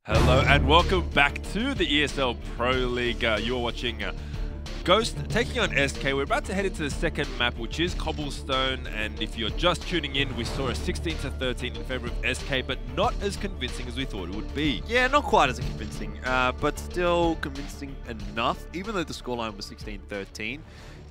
Hello and welcome back to the ESL Pro League. You're watching Ghost taking on SK. We're about to head into the second map, which is Cobblestone. And if you're just tuning in, we saw a 16-13 in favor of SK, but not as convincing as we thought it would be. Yeah, not quite as convincing, but still convincing enough. Even though the scoreline was 16-13,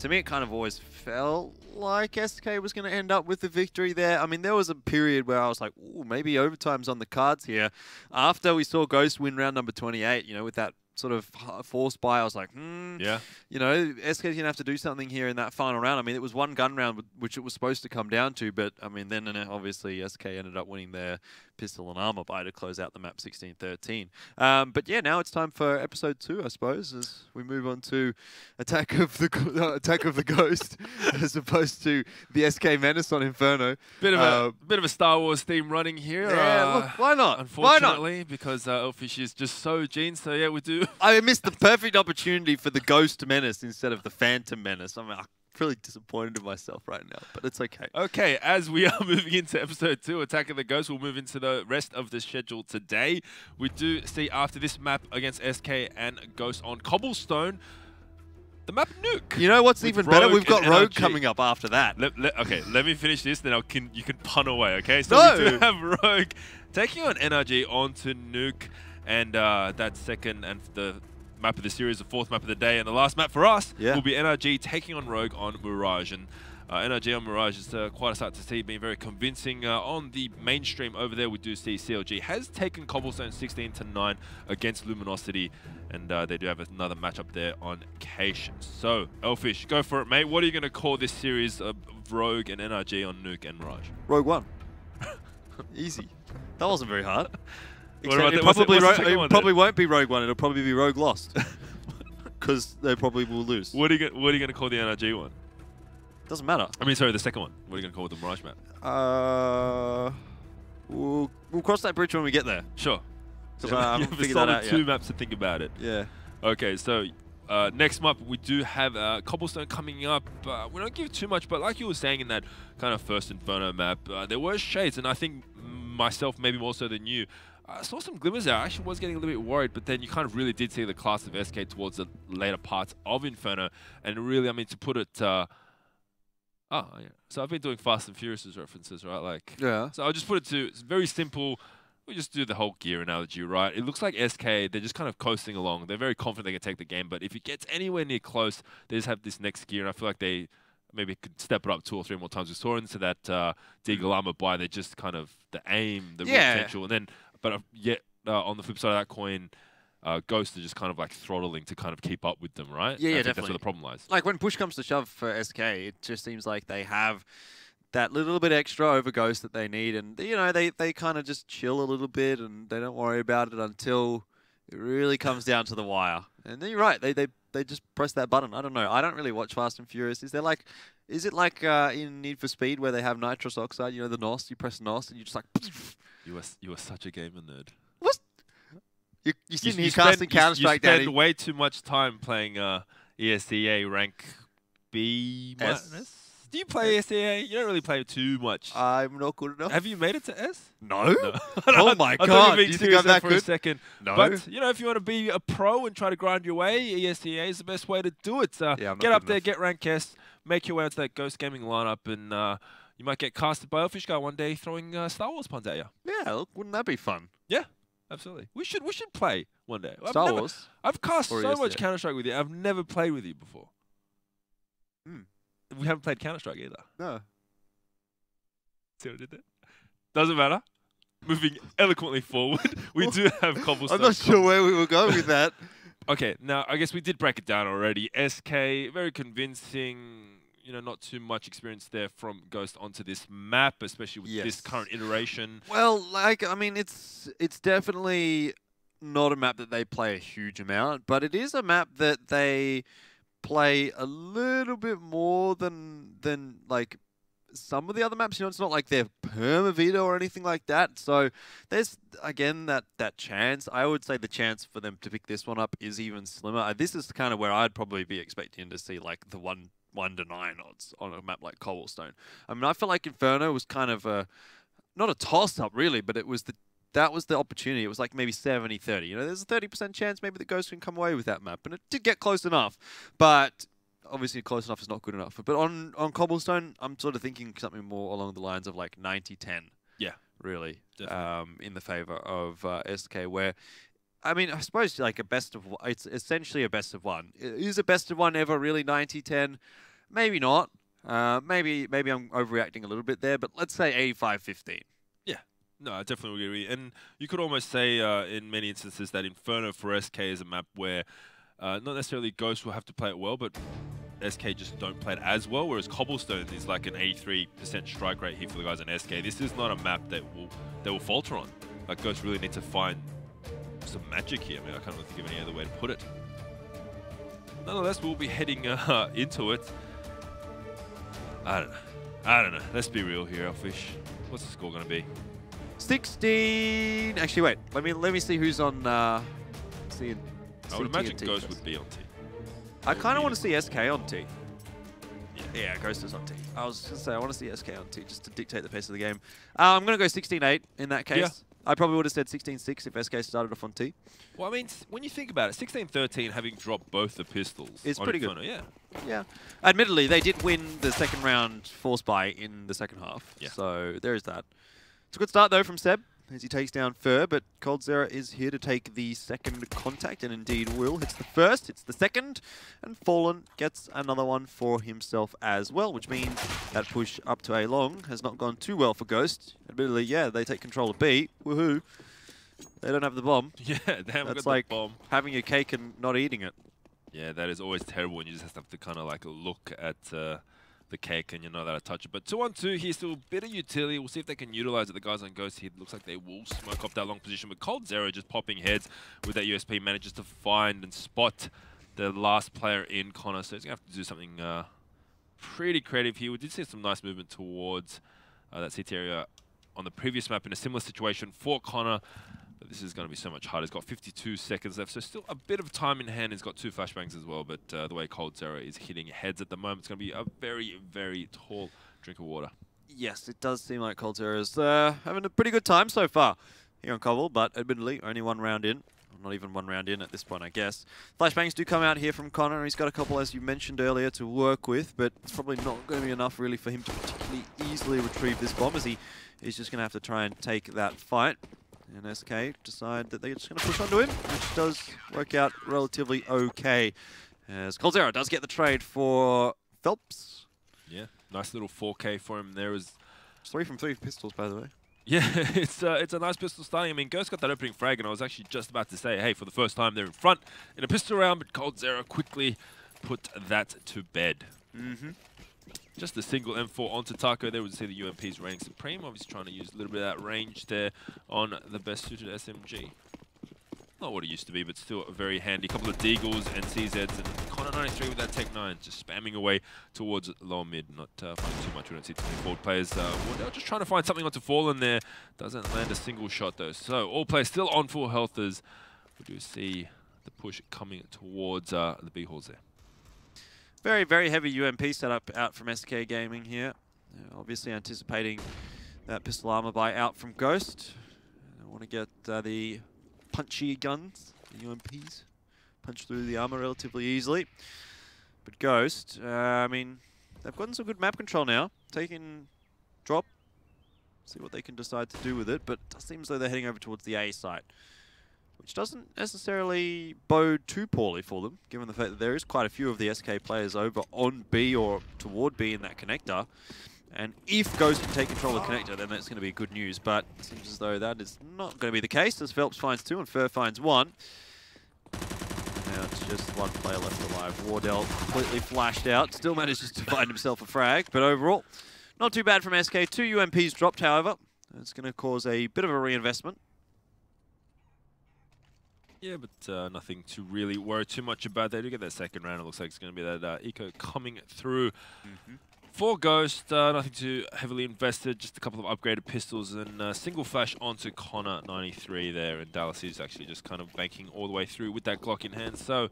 to me it kind of always felt like SK was going to end up with the victory there. I mean, there was a period where I was like, ooh, maybe overtime's on the cards here. After we saw Ghost win round number 28, you know, with that sort of force buy, I was like, yeah, you know, SK's going to have to do something here in that final round. I mean, it was one gun round, which it was supposed to come down to, but I mean, then obviously SK ended up winning their pistol and armor buy to close out the map 16-13. But yeah, now it's time for episode 2, I suppose, as we move on to Attack of the Ghost, as opposed to the SK Menace on Inferno. Bit of a Star Wars theme running here. Yeah, look, why not? Unfortunately, why not? because Elfish is just so gene. So yeah, we do. I missed the perfect opportunity for the Ghost Menace instead of the Phantom Menace. I mean, I'm really disappointed in myself right now, but it's okay. Okay, as we are moving into episode 2, Attack of the Ghost, we'll move into the rest of the schedule today. We do see after this map against SK and Ghost on Cobblestone, the map Nuke. You know what's even better? We've got Rogue NRG coming up after that. Okay, let me finish this, then you can pun away, okay? So No! we do have Rogue taking on NRG onto Nuke, and that second and the map of the series, the 4th map of the day, and the last map for us will be NRG taking on Rogue on Mirage. And NRG on Mirage is quite a sight to see, being very convincing. On the mainstream over there, we do see CLG has taken Cobblestone 16-9 against Luminosity, and they do have another matchup there on Cation. So, Elfish, go for it, mate. What are you going to call this series of Rogue and NRG on Nuke and Mirage? Rogue 1. Easy. That wasn't very hard. What It probably won't be Rogue 1. It'll probably be Rogue Lost. Because they probably will lose. What are you going to call the NRG one? Doesn't matter. I mean, sorry, the second one. What are you going to call the Mirage map? We'll cross that bridge when we get there. Sure. So I haven't figured that out yet. 2 maps to think about it. Yeah. Okay, so next map we do have Cobblestone coming up. We don't give too much, but like you were saying in that kind of first Inferno map, there were shades, and I think myself, maybe more so than you, I saw some glimmers there. I actually was getting a little bit worried, but then you kind of really did see the class of SK towards the later parts of Inferno, and really, I mean, to put it, oh, yeah. So I've been doing Fast and Furious references, right? Like, yeah. So I'll just put it to, it's very simple. We just do the whole gear analogy, right? It looks like SK, they're just kind of coasting along. They're very confident they can take the game, but if it gets anywhere near close, they just have this next gear, and I feel like they maybe could step it up 2 or 3 more times. We saw into that Deagle Armor buy, they just kind of, the aim, the potential, and then, but yet on the flip side of that coin, Ghost are just kind of like throttling to kind of keep up with them, right? Yeah, I think definitely. That's where the problem lies. Like when push comes to shove for SK, it just seems like they have that little bit extra over Ghost that they need, and you know they kind of just chill a little bit and they don't worry about it until it really comes down to the wire. And then you're right, they just press that button. I don't know. I don't really watch Fast and Furious. Is it like in Need for Speed where they have nitrous oxide? You know, the NOS. You press NOS and you just like. You are such a gamer nerd. What? You sitting here casting Counter-Strike, Daddy. You spend way too much time playing ESEA rank B minus. Do you play ESEA? You don't really play too much. I'm not good enough. Have you made it to S? No. Oh my God! Do you think I'm that good? For a second. No. But you know, if you want to be a pro and try to grind your way, ESEA is the best way to do it. Get up there, get rank S, make your way into that Ghost Gaming lineup, and you might get casted by Elfish Guy one day throwing Star Wars puns at you. Yeah, look, wouldn't that be fun? Yeah, absolutely. We should play one day. Star Wars. I've cast so much Counter-Strike with you. I've never played with you before. We haven't played Counter-Strike either. No. See what I did there? Doesn't matter. Moving eloquently forward, we do have Cobblestone. I'm not sure where we were going with that. Okay, now I guess we did break it down already. SK, very convincing. You know, not too much experience there from Ghost onto this map, especially with this current iteration. Well, like, I mean, it's definitely not a map that they play a huge amount, but it is a map that they play a little bit more than like some of the other maps. You know, it's not like they're perma-veto or anything like that. So there's again that chance. I would say the chance for them to pick this one up is even slimmer. This is kind of where I'd probably be expecting to see like the 1 to 9 odds on a map like Cobblestone. I mean, I feel like Inferno was kind of not a toss-up really, but it was that was the opportunity. It was like maybe 70-30. You know, there's a 30% chance maybe the Ghost can come away with that map. And it did get close enough. But obviously close enough is not good enough. But on Cobblestone, I'm sort of thinking something more along the lines of like 90-10. Yeah. Really. In the favor of SK, where, I mean, I suppose like a best of one, it's essentially a best of one. Is a best of one ever really 90-10? Maybe not. Maybe I'm overreacting a little bit there, but let's say 85-15. Yeah, no, I definitely agree. And you could almost say in many instances that Inferno for SK is a map where not necessarily Ghost will have to play it well, but SK just don't play it as well, whereas Cobblestone is like an 83% strike rate here for the guys in SK. This is not a map that they will falter on. Like, Ghost really need to find some magic here. I mean, I can't really think of any other way to put it. Nonetheless, we'll be heading into it. I don't know. Let's be real here, Elfish. What's the score going to be? 16. Actually, wait. Let me see who's on. I would imagine Ghost would be on T. I kind of want to see SK on T. Yeah, Ghost is on T. I was going to say I want to see SK on T just to dictate the pace of the game. I'm going to go 16-8 in that case. Yeah. I probably would have said 16-6 if SK started off on T. Well, I mean, when you think about it, 16-13 having dropped both the pistols. It's pretty Inferno, good. Yeah. Yeah. Admittedly, they did win the second round force buy in the second half. Yeah. So there is that. It's a good start, though, from Seb as he takes down Fur, but coldzera is here to take the second contact, and indeed will. Hits the first, hits the second, and Fallen gets another one for himself as well, which means that push up to A long has not gone too well for Ghost. Admittedly, yeah, they take control of B. Woohoo. They don't have the bomb. Yeah, they haven't That's got like the bomb. Having your cake and not eating it. Yeah, that is always terrible when you just have to kind of like look at the cake and you're not allowed to touch it. But 2-on-2 here, still a bit of utility. We'll see if they can utilize it. The guys on Ghost here, looks like they will smoke off that long position. But coldzera just popping heads with that USP, manages to find and spot the last player in Connor. So he's going to have to do something pretty creative here. We did see some nice movement towards that CT area on the previous map in a similar situation for Connor. But this is going to be so much harder. He's got 52 seconds left, so still a bit of time in hand. He's got 2 flashbangs as well, but the way coldzera is hitting heads at the moment, it's going to be a very, very tall drink of water. Yes, it does seem like coldzera is having a pretty good time so far here on Cobble, but admittedly, only 1 round in. Not even 1 round in at this point, I guess. Flashbangs do come out here from Connor. He's got a couple, as you mentioned earlier, to work with, but it's probably not going to be enough, really, for him to particularly easily retrieve this bomb, as he is just going to have to try and take that fight. And SK decide that they're just going to push onto him, which does work out relatively okay. As coldzera does get the trade for Phelps. Yeah, nice little 4K for him there. It's 3 from 3 pistols, by the way. Yeah, it's a nice pistol starting. I mean, Ghost got that opening frag, and I was actually just about to say, hey, for the first time they're in front in a pistol round, but coldzera quickly put that to bed. Just a single M4 onto Taco there. We see the UMPs reigning supreme. Obviously trying to use a little bit of that range there on the best suited SMG. Not what it used to be, but still a very handy. Couple of Deagles and CZs, and Connor 93 with that Tech 9, just spamming away towards lower mid. Not finding too much. We don't see too many forward players. They're just trying to find something onto Fallen there. Doesn't land a single shot though. So all players still on full health as we do see the push coming towards the B-halls there. Very, very heavy UMP setup out from SK Gaming here. Obviously anticipating that pistol armor buy out from Ghost. I want to get the punchy guns, the UMPs, punch through the armor relatively easily. But Ghost, I mean, they've gotten some good map control now. Taking drop, see what they can decide to do with it. But it does seem as though they're heading over towards the A site, which doesn't necessarily bode too poorly for them, given the fact that there is quite a few of the SK players over on B or toward B in that connector. And if Ghost can take control of the connector, then that's going to be good news. But it seems as though that is not going to be the case, as Phelps finds 2 and Fur finds 1. Now it's just 1 player left alive. Wardell completely flashed out, still manages to find himself a frag, but overall, not too bad from SK. 2 UMPs dropped, however. It's going to cause a bit of a reinvestment. Yeah, but nothing to really worry too much about. They do get that second round. It looks like it's going to be that eco coming through. For Ghost, nothing too heavily invested. Just a couple of upgraded pistols and single flash onto Connor 93 there. And Dallas is actually just kind of banking all the way through with that Glock in hand. So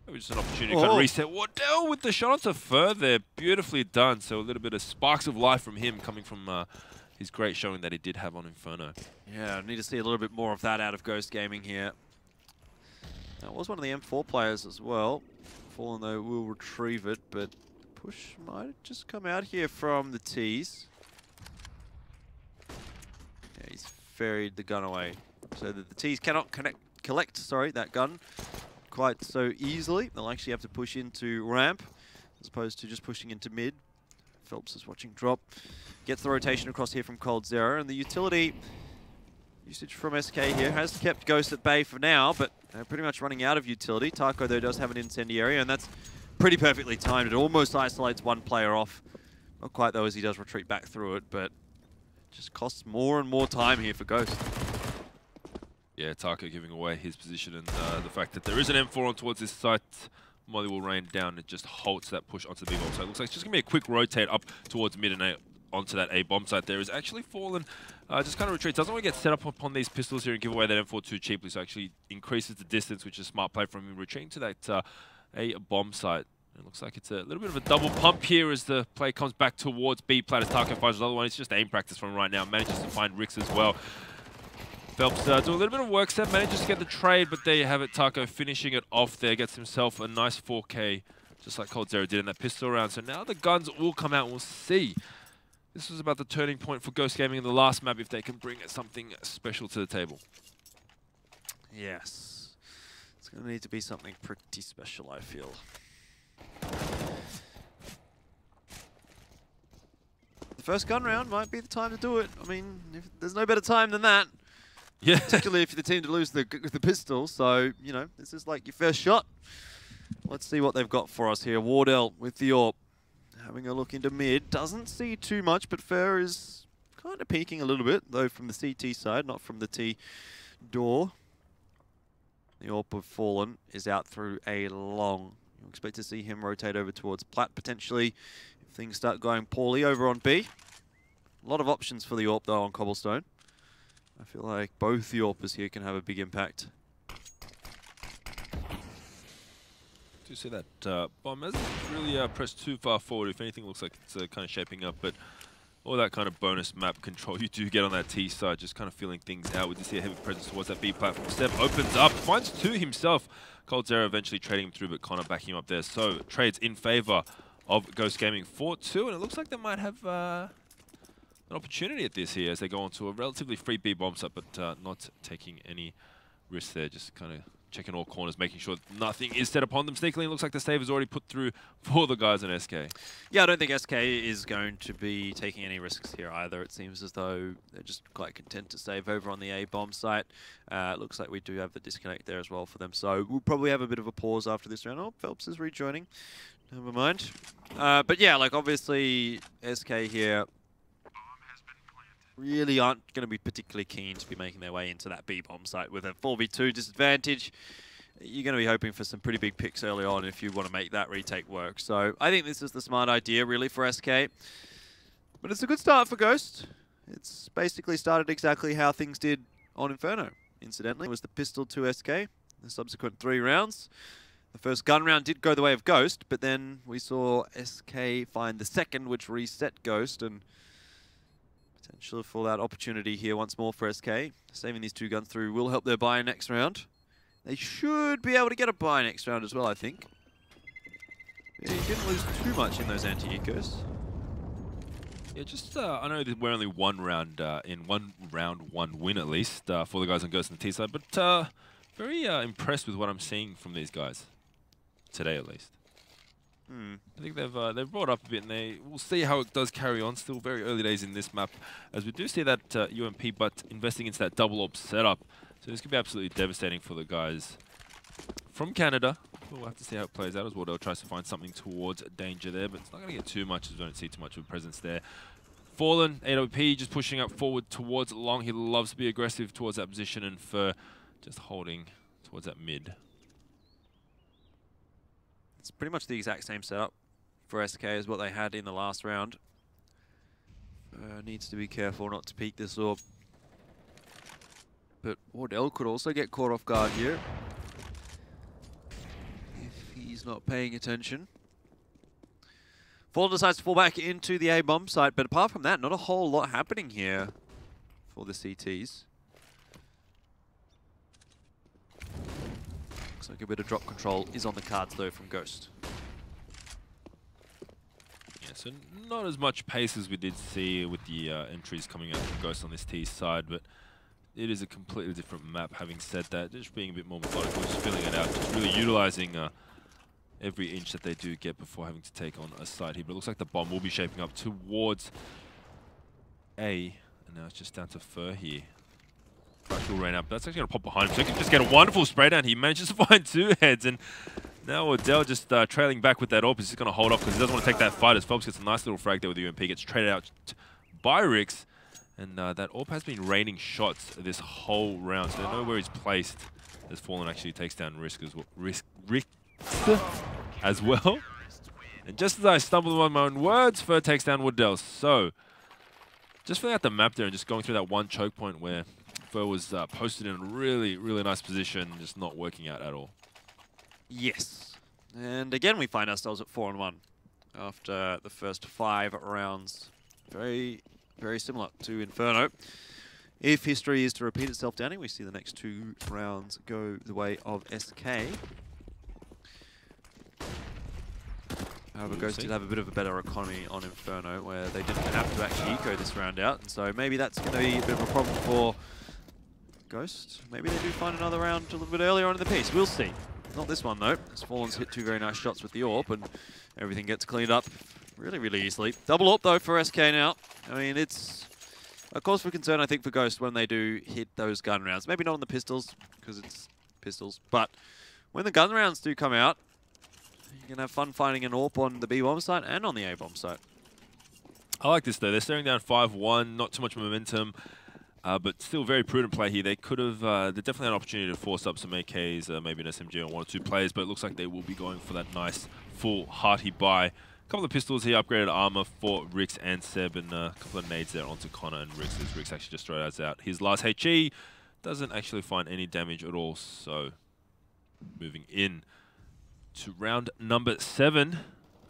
maybe just an opportunity to kind of reset. Wardell with the shot onto Fur there. Beautifully done. So a little bit of sparks of life from him coming from his great showing that he did have on Inferno. Yeah, I need to see a little bit more of that out of Ghost Gaming here. That was one of the M4 players as well. Fallen, though, will retrieve it, but push might have just come out here from the T's. Yeah, he's ferried the gun away so that the T's cannot collect that gun quite so easily. They'll actually have to push into ramp as opposed to just pushing into mid. Phelps is watching drop. Gets the rotation across here from Cold Zero, and the utility usage from SK here has kept Ghost at bay for now, but they're pretty much running out of utility. Taco, though, does have an incendiary, and that's pretty perfectly timed. It almost isolates one player off. Not quite, though, as he does retreat back through it, but just costs more and more time here for Ghost. Yeah, Taco giving away his position, and the fact that there is an M4 on towards this site. Molly will rain down. It just halts that push onto the B bomb site. It looks like it's just going to be a quick rotate up towards mid and A onto that A bomb site. There is actually Fallen. Just kind of retreats. Doesn't want to get set up upon these pistols here and give away that M4 too cheaply. So actually increases the distance, which is a smart play from him. Retreating to that A bomb site. It looks like it's a little bit of a double pump here as the play comes back towards B plat as Taco finds another one. It's just aim practice from right now. Manages to find Ricks as well. Phelps do a little bit of work set, manages to get the trade, but there you have it. Taco finishing it off there, gets himself a nice 4K, just like Cold Zero did in that pistol round. So now the guns will come out, we'll see. This was about the turning point for Ghost Gaming in the last map, if they can bring something special to the table. Yes. It's going to need to be something pretty special, I feel. The first gun round might be the time to do it. I mean, there's no better time than that. Yeah. Particularly if you're the team to lose the pistol. So, you know, this is like your first shot. Let's see what they've got for us here. Wardell with the AWP. Having a look into mid. Doesn't see too much, but Fer is kind of peeking a little bit, though from the CT side, not from the T door. The AWP of Fallen is out through a long. You expect to see him rotate over towards Plat, potentially, if things start going poorly over on B. A lot of options for the AWP, though, on Cobblestone. I feel like both the AWPers here can have a big impact. Do see that bomb hasn't really pressed too far forward. If anything, looks like it's kind of shaping up, but all that kind of bonus map control you do get on that T side, just kind of feeling things out. We do see a heavy presence towards that B platform. Step opens up, finds two himself. Cold Zero eventually trading him through, but Connor backing him up there. So trades in favor of Ghost Gaming 4-2, and it looks like they might have an opportunity at this here as they go on to a relatively free B bomb site, but not taking any risks there. Just kind of checking all corners, making sure nothing is set upon them sneakily. It looks like the save is already put through for the guys in SK. Yeah, I don't think SK is going to be taking any risks here either. It seems as though they're just quite content to save over on the A bomb site. It looks like we do have the disconnect there as well for them. So we'll probably have a bit of a pause after this round. Oh, Phelps is rejoining. Never mind. But yeah, like obviously SK here really aren't going to be particularly keen to be making their way into that B-bomb site with a 4v2 disadvantage. You're going to be hoping for some pretty big picks early on if you want to make that retake work. So I think this is the smart idea really for SK. But it's a good start for Ghost. It's basically started exactly how things did on Inferno, incidentally. It was the pistol to SK, the subsequent 3 rounds. The first gun round did go the way of Ghost, but then we saw SK find the second, which reset Ghost, and potential for that opportunity here once more for SK. Saving these 2 guns through will help their buy next round. They should be able to get a buy next round as well, I think. Yeah, you didn't lose too much in those anti-ecos. Yeah, just I know that we're only one round in one round, 1 win at least for the guys on Ghost and the T side, but very impressed with what I'm seeing from these guys today at least. I think they've brought up a bit, and we'll see how it does carry on. Still very early days in this map, as we do see that UMP, but investing into that double AWP setup. So this could be absolutely devastating for the guys from Canada. We'll have to see how it plays out as Wardell tries to find something towards danger there, but it's not going to get too much as we don't see too much of a presence there. Fallen, AWP just pushing up forward towards Long. He loves to be aggressive towards that position, and for just holding towards that mid. It's pretty much the exact same setup for SK as what they had in the last round. Needs to be careful not to peek this AWP. But Wardell could also get caught off guard here if he's not paying attention. Fallen decides to fall back into the A-bomb site, but apart from that, not a whole lot happening here for the CTs. Looks like a bit of drop control is on the cards, though, from Ghost. Yeah, so not as much pace as we did see with the entries coming out from Ghost on this T side, but it is a completely different map. Having said that, just being a bit more methodical, just filling it out, just really utilizing every inch that they do get before having to take on a side here. But it looks like the bomb will be shaping up towards A, and now it's just down to Fur here. Crush will rain up. That's actually going to pop behind him, so he can just get a wonderful spray down. He manages to find 2 heads, and now Odell just trailing back with that AWP. He's just going to hold off because he doesn't want to take that fight, as Phelps gets a nice little frag there with the UMP, gets traded out by Rix. And that AWP has been raining shots this whole round, so they know where he's placed as Fallen actually takes down Risk as well. And just as I stumbled on my own words, Fur takes down Waddell. So, just filling out the map there and just going through that one choke point where Fur was posted in a really, really nice position, just not working out at all. Yes. And again, we find ourselves at 4-1 after the first 5 rounds. Very similar to Inferno. If history is to repeat itself, Danny, we see the next 2 rounds go the way of SK. However, Ghost did have a bit of a better economy on Inferno, where they didn't have to actually eco this round out, and so maybe that's going to be a bit of a problem for Ghost. Maybe they do find another round a little bit earlier on in the piece. We'll see. Not this one, though, as Fallen's hit 2 very nice shots with the AWP, and everything gets cleaned up really, really easily. Double AWP, though, for SK now. I mean, it's a cause for concern, I think, for Ghost when they do hit those gun rounds. Maybe not on the pistols, because it's pistols, but when the gun rounds do come out, you can have fun finding an AWP on the B-bomb site and on the A-bomb site. I like this, though. They're staring down 5-1, not too much momentum, but still very prudent play here. They could have, they definitely had an opportunity to force up some AKs, maybe an SMG on 1 or 2 players, but it looks like they will be going for that nice, full, hearty buy. A couple of pistols here, upgraded armor for Rix and Seb, and a couple of nades there onto Connor and Rix, as Rix actually just throws out his last HE. Doesn't actually find any damage at all, so moving in to round number 7.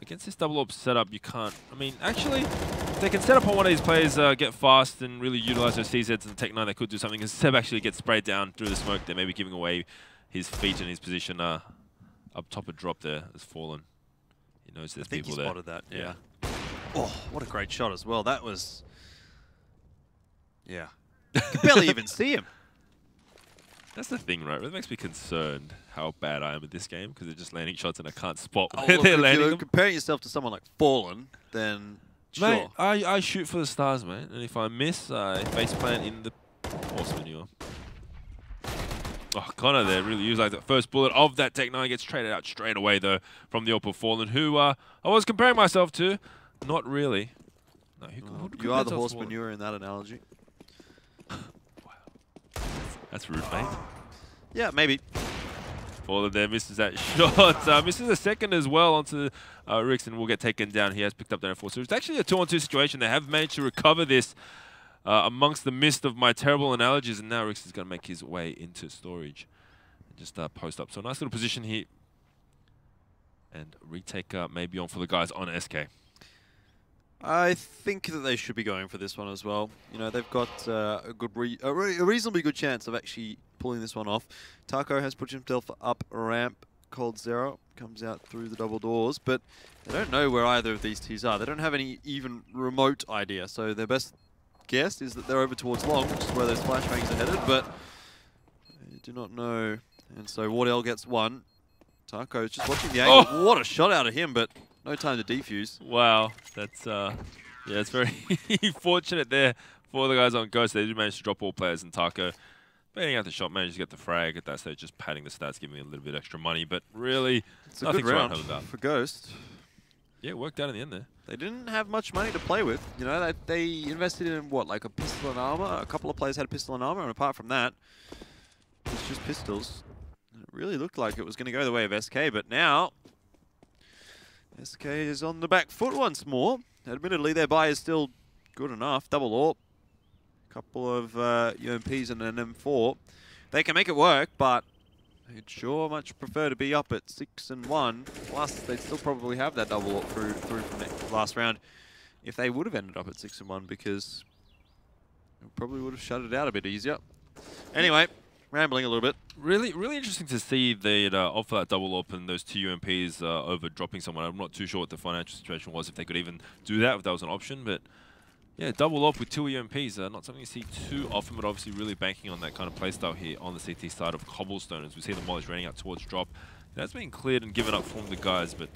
Against this double AWP setup, you can't... I mean, actually, if they can set up on one of these players, get fast and really utilize their CZs and Tech-9, they could do something. Because Seb actually gets sprayed down through the smoke. They're maybe giving away his feet and his position up top of drop there as Fallen. He knows there's people there. I think he spotted that, yeah. Oh, what a great shot as well. That was... Yeah. You could barely even see him. That's the thing, right? It makes me concerned how bad I am at this game, because they're just landing shots and I can't spot where they're landing them. Comparing yourself to someone like Fallen, then sure. Mate, I shoot for the stars, mate. And if I miss, I faceplant in the horse manure. Oh, Connor there really used like the first bullet of that Tech-9, gets traded out straight away, though, from the AWP of Fallen, who I was comparing myself to. Not really. No, you are the horse manure in that analogy. That's rude, mate. Yeah, maybe. Fallen there misses that shot. Misses a second as well onto Rix, and will get taken down. He has picked up that 4. So it's actually a 2-on-2 situation. They have managed to recover this amongst the mist of my terrible analogies, and now Rix is going to make his way into storage and just post up. So a nice little position here. And retake maybe on for the guys on SK. I think that they should be going for this one as well. You know, they've got a reasonably good chance of actually pulling this one off. Taco has put himself up a ramp. Cold Zero comes out through the double doors, but they don't know where either of these teams are. They don't have any even remote idea, so their best guess is that they're over towards long, which is where those flashbangs are headed, but they do not know. And so Wardell gets one. Taco is just watching the angle. Oh! What a shot out of him, but no time to defuse. Wow, that's yeah, it's very fortunate there for the guys on Ghost. They did manage to drop all players, and Taco baiting out the shot, managed to get the frag at that stage, just padding the stats, giving me a little bit extra money, but really it's a good round for Ghost. Yeah, it worked out in the end there. They didn't have much money to play with. You know, they invested in what, like a pistol and armor? A couple of players had a pistol and armor, and apart from that, it's just pistols. It really looked like it was going to go the way of SK, but now SK is on the back foot once more. Admittedly, their buy is still good enough. Double AWP, a couple of UMPs and an M4. They can make it work, but They'd sure much prefer to be up at 6-1. Plus, they'd still probably have that double through from the last round if they would have ended up at 6-1, because it probably would have shut it out a bit easier. Anyway, rambling a little bit. Really interesting to see they'd opt for that double op and those two UMPs over dropping someone. I'm not too sure what the financial situation was, if they could even do that, if that was an option. But yeah, double op with two UMPs, not something you see too often, but obviously really banking on that kind of playstyle here on the CT side of Cobblestone, as we see the Mollies running out towards drop. That's been cleared and given up from the guys, but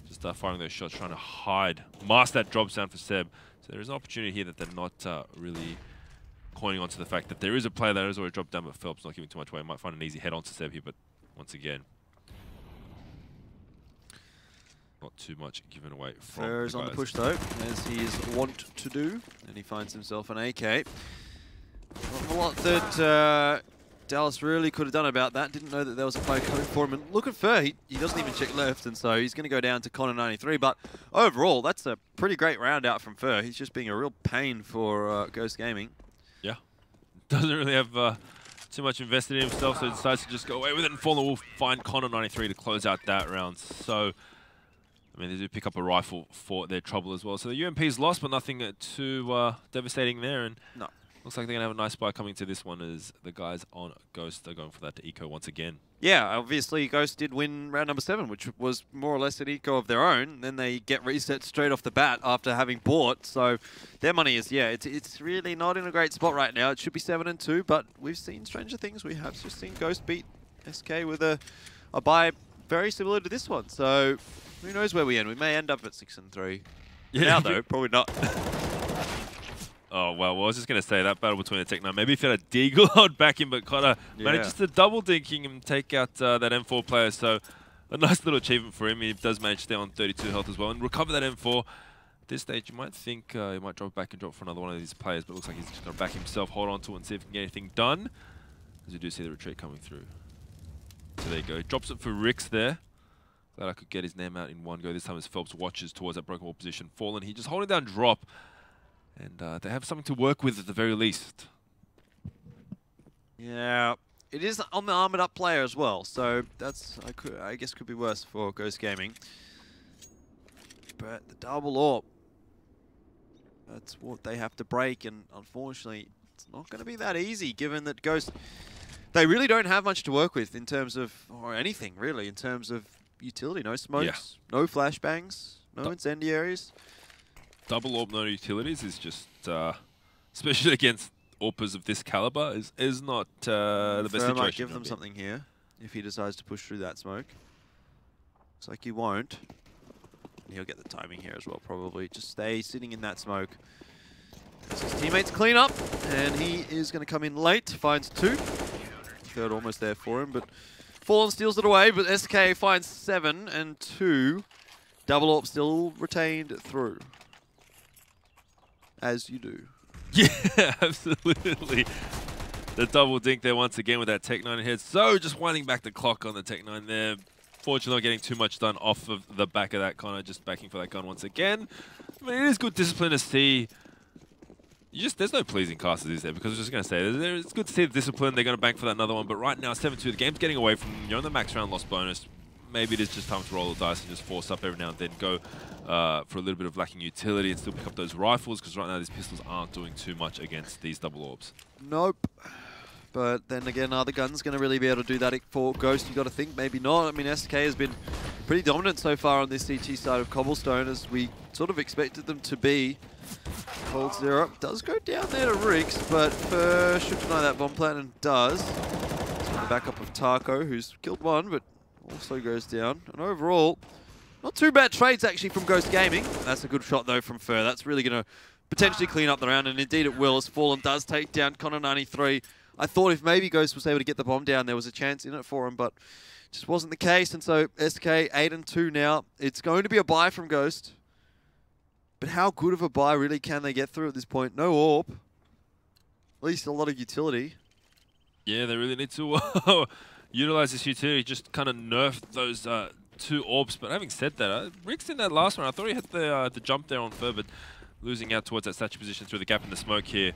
just firing those shots, trying to hide, mask that drop sound for Seb. So there is an opportunity here that they're not really coining onto the fact that there is a player that has already dropped down, but Phelps not giving too much away. Might find an easy head on to Seb here, but once again, not too much given away from Fer is on the push though, as he is wont to do, and he finds himself an AK. Not a lot that Dallas really could have done about that. Didn't know that there was a player coming for him. And look at Fer, he doesn't even check left, and so he's going to go down to Connor 93. But overall, that's a pretty great round out from Fer. He's just being a real pain for Ghost Gaming. Yeah, doesn't really have too much invested in himself, so he decides to just go away with it, and Fallen will find Connor 93 to close out that round. So, I mean, they do pick up a rifle for their trouble as well. So the UMP's lost, but nothing too devastating there. And no. Looks like they're going to have a nice spy coming to this one, as the guys on Ghost are going for that to eco once again. Yeah, obviously Ghost did win round number 7, which was more or less an eco of their own. Then they get reset straight off the bat after having bought. So their money is, yeah, it's really not in a great spot right now. It should be 7-2, but we've seen stranger things. We have just seen Ghost beat SK with a buy very similar to this one. So who knows where we end? We may end up at 6-3. Yeah. Now though, probably not. Oh, well, I was just going to say that battle between the Tech9. Maybe if you had a Deagle back in, but Connor manages to double dinking and take out that M4 player. So a nice little achievement for him. He does manage to stay on 32 health as well and recover that M4. At this stage, you might think he might drop back and drop for another one of these players, but it looks like he's just going to back himself, hold on to it, and see if he can get anything done. As you do see the retreat coming through. So there you go. He drops it for Rix there. Glad I could get his name out in one go. This time as Phelps watches towards that broken wall position. Fallen, he just holding down drop. And they have something to work with at the very least. Yeah, it is on the armored up player as well, so that's I guess could be worse for Ghost Gaming. But the double AWP, that's what they have to break, and unfortunately, it's not going to be that easy, given that Ghost, they really don't have much to work with in terms of, or anything really, in terms of utility. No smokes, no flashbangs, no incendiaries. Double AWP no utilities is just, especially against AWPers of this caliber, is not the best situation. Might give them something here if he decides to push through that smoke. Looks like he won't. And he'll get the timing here as well, probably. Just stay sitting in that smoke. As his teammates clean up, and he is going to come in late. Finds 2. Third almost there for him, but Fallen steals it away, but SK finds 7 and 2. Double AWP still retained through. As you do. Yeah, absolutely. The double dink there once again with that Tech9 head. So just winding back the clock on the Tech9 there. Fortunately not getting too much done off of the back of that Connor, just backing for that gun once again. I mean, it is good discipline to see. There's no pleasing casters, is there? Because I was just going to say, it's good to see the discipline. They're going to bank for that another one. But right now, 7-2, the game's getting away from them. You're on the max round loss bonus. Maybe it is just time to roll the dice and just force up every now and then, go for a little bit of lacking utility and still pick up those rifles, because right now these pistols aren't doing too much against these double AWPs. Nope. But then again, are the guns going to really be able to do that for Ghost? You got to think maybe not. I mean, SK has been pretty dominant so far on this CT side of Cobblestone, as we sort of expected them to be. Cold Zero does go down there to Rix, but should deny that bomb plant and does. It's on the backup of Taco, who's killed one, but also goes down. And overall, not too bad trades actually from Ghost Gaming. That's a good shot though from Fer. That's really going to potentially clean up the round, and indeed it will, as Fallen does take down Connor 93. I thought if maybe Ghost was able to get the bomb down, there was a chance in it for him, but just wasn't the case. And so SK 8-2 now. It's going to be a buy from Ghost. But how good of a buy really can they get through at this point? No AWP. At least a lot of utility. Yeah, they really need to utilize this utility, just kind of nerf those 2 AWPs. But having said that, Rick's in that last one. I thought he had the jump there on Fer, but losing out towards that statue position through the gap in the smoke here.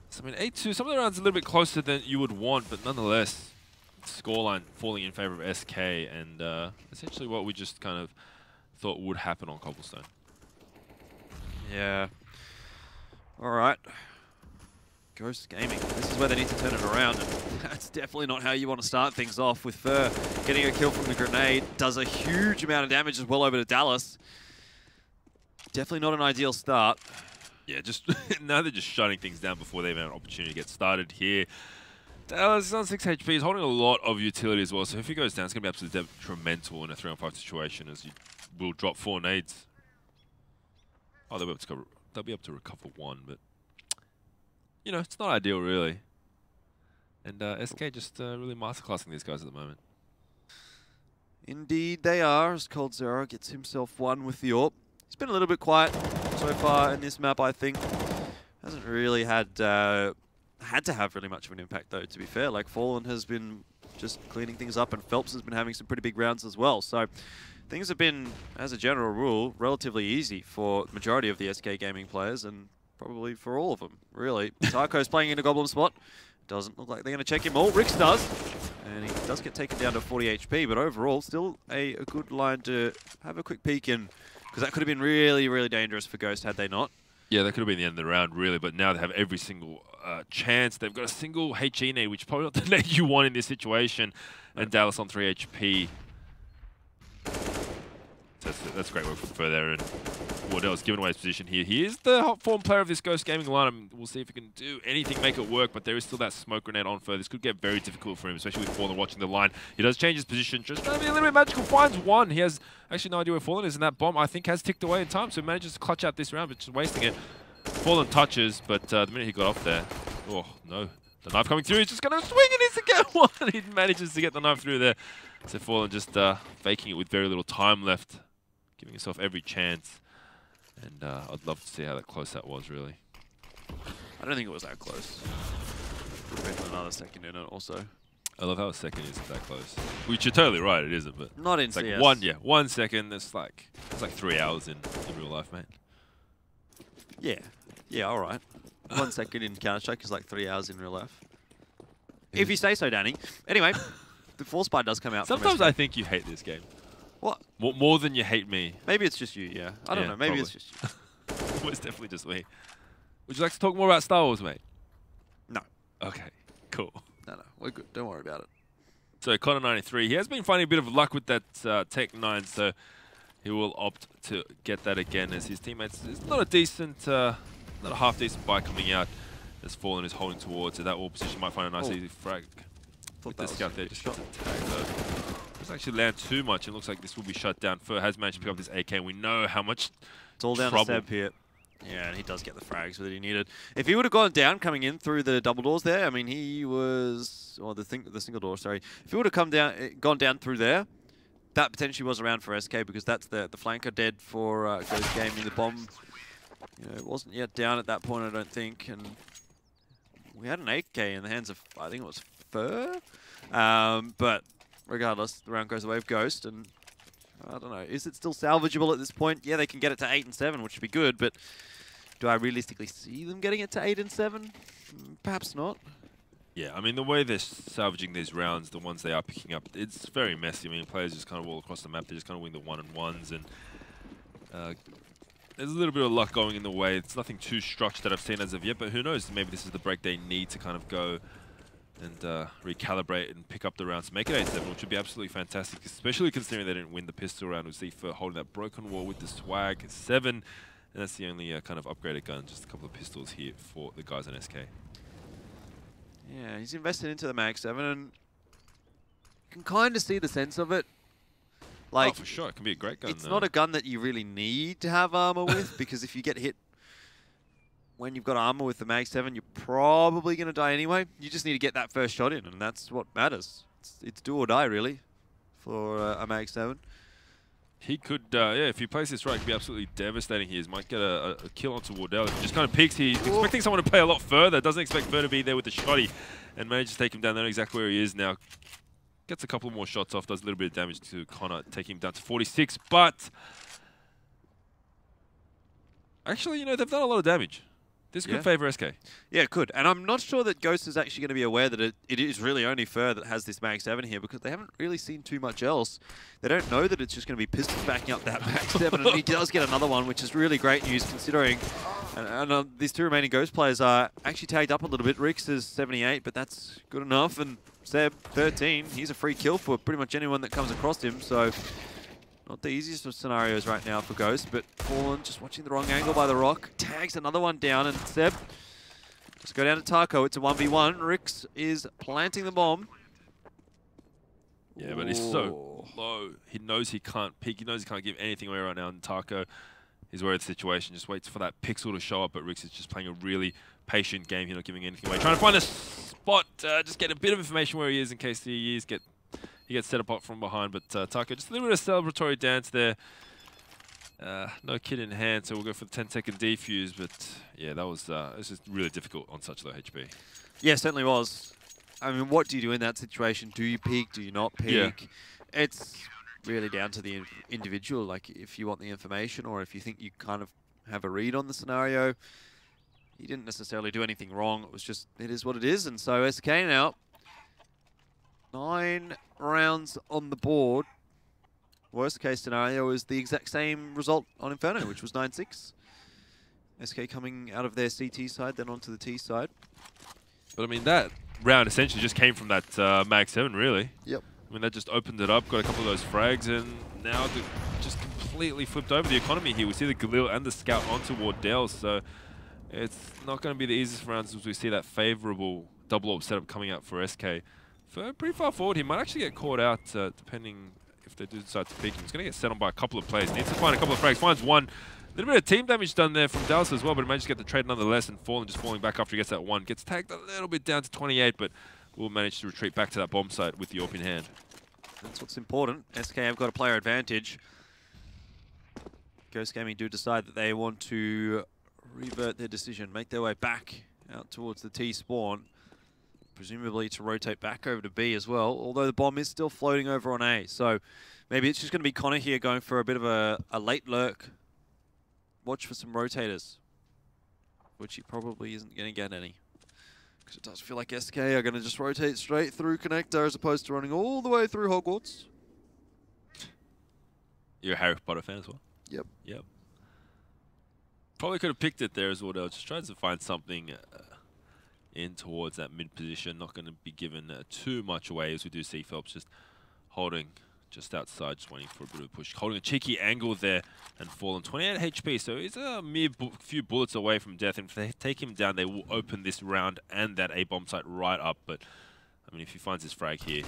So, I mean, 8-2, some of the rounds a little bit closer than you would want, but nonetheless, scoreline falling in favor of SK, and essentially what we just kind of thought would happen on Cobblestone. Yeah. All right. Ghost Gaming. This is where they need to turn it around, and that's definitely not how you want to start things off. With Fur getting a kill from the grenade, does a huge amount of damage as well over to Dallas. Definitely not an ideal start. Yeah, just now they're just shutting things down before they even have an opportunity to get started here. Dallas is on 6 HP. He's holding a lot of utility as well, so if he goes down, it's going to be absolutely detrimental in a 3-on-5 situation, as you will drop 4 nades. Oh, they'll be able to recover 1, but you know, it's not ideal, really. And SK just really masterclassing these guys at the moment. Indeed they are, as Cold Zero gets himself 1 with the AWP. He's been a little bit quiet so far in this map, I think. Hasn't really had to have really much of an impact, though, to be fair. Like, Fallen has been just cleaning things up, and Phelps has been having some pretty big rounds as well. So things have been, as a general rule, relatively easy for the majority of the SK Gaming players, and probably for all of them, really. Tarko's playing in a Goblin spot. Doesn't look like they're going to check him all. Rix does. And he does get taken down to 40 HP, but overall, still a good line to have a quick peek in, because that could have been really, really dangerous for Ghost had they not. Yeah, that could have been the end of the round, really, but now they have every single chance. They've got a single HE nade, which is probably not the nade you want in this situation, and Dallas on 3 HP. That's great work from Fur there, and Wardell's given away his position here. He is the hot form player of this Ghost Gaming lineup. We'll see if he can do anything, make it work, but there is still that smoke grenade on Fur. This could get very difficult for him, especially with Fallen watching the line. He does change his position, just trying to be a little bit magical. Finds 1. He has actually no idea where Fallen is, and that bomb, I think, has ticked away in time, so he manages to clutch out this round, but just wasting it. Fallen touches, but the minute he got off there, oh, no. The knife coming through, he's just going to swing and he's to get 1. He manages to get the knife through there. So Fallen just faking it with very little time left, giving himself every chance. And I'd love to see how close that was, really. I don't think it was that close. Could have been another second in it also. I love how a second isn't that close. Which you're totally right, it isn't, but not in it's like CS. 1 second. It's like 3 hours in real life, mate. Yeah, all right. 1 second in Counter-Strike is like 3 hours in real life. If you say so, Danny. Anyway, the Force Spy does come out. Sometimes I think you hate this game. What? More than you hate me. Maybe it's just you, yeah. I don't know. Maybe it's just you. Well, it's definitely just me. Would you like to talk more about Star Wars, mate? No. Okay, cool. No, we're good. Don't worry about it. So, Connor93, he has been finding a bit of luck with that Tech 9, so he will opt to get that again as his teammates. It's not a decent, not a half-decent buy coming out as Fallen is holding towards it. That wall position might find a nice easy frag. With the scout there, just got the tag though. Doesn't actually land too much. It looks like this will be shut down. Fur has managed to pick up this AK, and we know how much it's all down trouble. To Seb here. Yeah, and he does get the frags that he needed. If he would have gone down coming in through the double doors there, I mean, he was, or the single door, sorry. If he would have gone down through there, that potentially was around for SK, because that's the flanker dead for Ghost Gaming. The bomb, it wasn't yet down at that point, I don't think, and we had an 8K in the hands of, I think it was Fur, but regardless, the round goes away with Ghost, and I don't know, is it still salvageable at this point? Yeah, they can get it to 8 and 7, which would be good, but do I realistically see them getting it to 8 and 7? Perhaps not. Yeah, I mean, the way they're salvaging these rounds, the ones they are picking up, it's very messy. I mean, players just kind of all across the map, they just kind of win the 1-on-1s, and there's a little bit of luck going in the way. It's nothing too structured that I've seen as of yet, but who knows? Maybe this is the break they need to kind of go and recalibrate and pick up the rounds to make it 8-7, which would be absolutely fantastic, especially considering they didn't win the pistol round. We see Fur holding that broken wall with the swag 7, and that's the only kind of upgraded gun, just a couple of pistols here for the guys on SK. Yeah, he's invested into the Mag 7, and you can kind of see the sense of it. Like, oh, for sure, it can be a great gun. It's not a gun that you really need to have armor with, because if you get hit when you've got armor with the Mag 7, you're probably going to die anyway. You just need to get that first shot in, and that's what matters. It's do or die, really, for a Mag 7. He could, yeah, if he plays this right, he could be absolutely devastating here. He might get a kill onto Wardell. He just kind of peeks. He's expecting someone to play a lot further. Doesn't expect Fur to be there with the shotty, and manages to take him down. They know exactly where he is now. Gets a couple more shots off, does a little bit of damage to Connor, taking him down to 46, but actually, they've done a lot of damage. This could favour SK. Yeah, it could. And I'm not sure that Ghost is actually going to be aware that it is really only Fur that has this Mag 7 here, because they haven't really seen too much else. They don't know that it's just going to be Pistons backing up that Mag 7, and he does get another one, which is really great news considering these two remaining Ghost players are actually tagged up a little bit. Rix is 78, but that's good enough. And Seb, 13. He's a free kill for pretty much anyone that comes across him, so not the easiest of scenarios right now for Ghost, but Fallen just watching the wrong angle by the rock. Tags another one down, and Seb just go down to Taco. It's a 1v1. Rix is planting the bomb. Yeah, but he's so low. He knows he can't peek. He knows he can't give anything away right now. And Taco is worried the situation. Just waits for that pixel to show up, but Rix is just playing a really patient game. He's not giving anything away. Trying to find a spot, just get a bit of information where he is in case he gets set apart from behind, but Taco, just a little bit of celebratory dance there. No kit in hand, so we'll go for the 10-second defuse, but yeah, that was just really difficult on such low HP. Yeah, certainly was. I mean, what do you do in that situation? Do you peek? Do you not peek? Yeah. It's really down to the individual, like if you want the information or if you think you kind of have a read on the scenario. He didn't necessarily do anything wrong. It was just, it is what it is, and so SK now 9 rounds on the board. Worst case scenario is the exact same result on Inferno, which was 9-6. SK coming out of their CT side, then onto the T side. But I mean, that round essentially just came from that Mag 7, really. Yep. I mean, that just opened it up, got a couple of those frags, and now just completely flipped over the economy here. We see the Galil and the Scout onto Wardell, so it's not going to be the easiest rounds as we see that favourable double orb setup coming out for SK. Pretty far forward, he might actually get caught out depending if they do decide to peek him. He's going to get set on by a couple of players. Needs to find a couple of frags. Finds one. A little bit of team damage done there from Dallas as well, but he managed to get the trade nonetheless, and Fallen just falling back after he gets that one. Gets tagged a little bit down to 28, but will manage to retreat back to that bomb site with the AWP in hand. That's what's important. SK have got a player advantage. Ghost Gaming do decide that they want to revert their decision, make their way back out towards the T spawn. Presumably to rotate back over to B as well, although the bomb is still floating over on A. So maybe it's just going to be Connor here going for a bit of a late lurk. Watch for some rotators, which he probably isn't going to get any. Because it does feel like SK are going to just rotate straight through connector as opposed to running all the way through Hogwarts. You're a Harry Potter fan as well? Yep. Yep. Probably could have picked it there as well. Just tries to find something in towards that mid position. Not going to be given too much away, as we do see Phelps just holding just outside, just waiting for a bit of a push. Holding a cheeky angle there and Fallen 28 HP, so he's a mere few bullets away from death. And if they take him down, they will open this round and that A-bomb site right up. But, I mean, if he finds his frag here,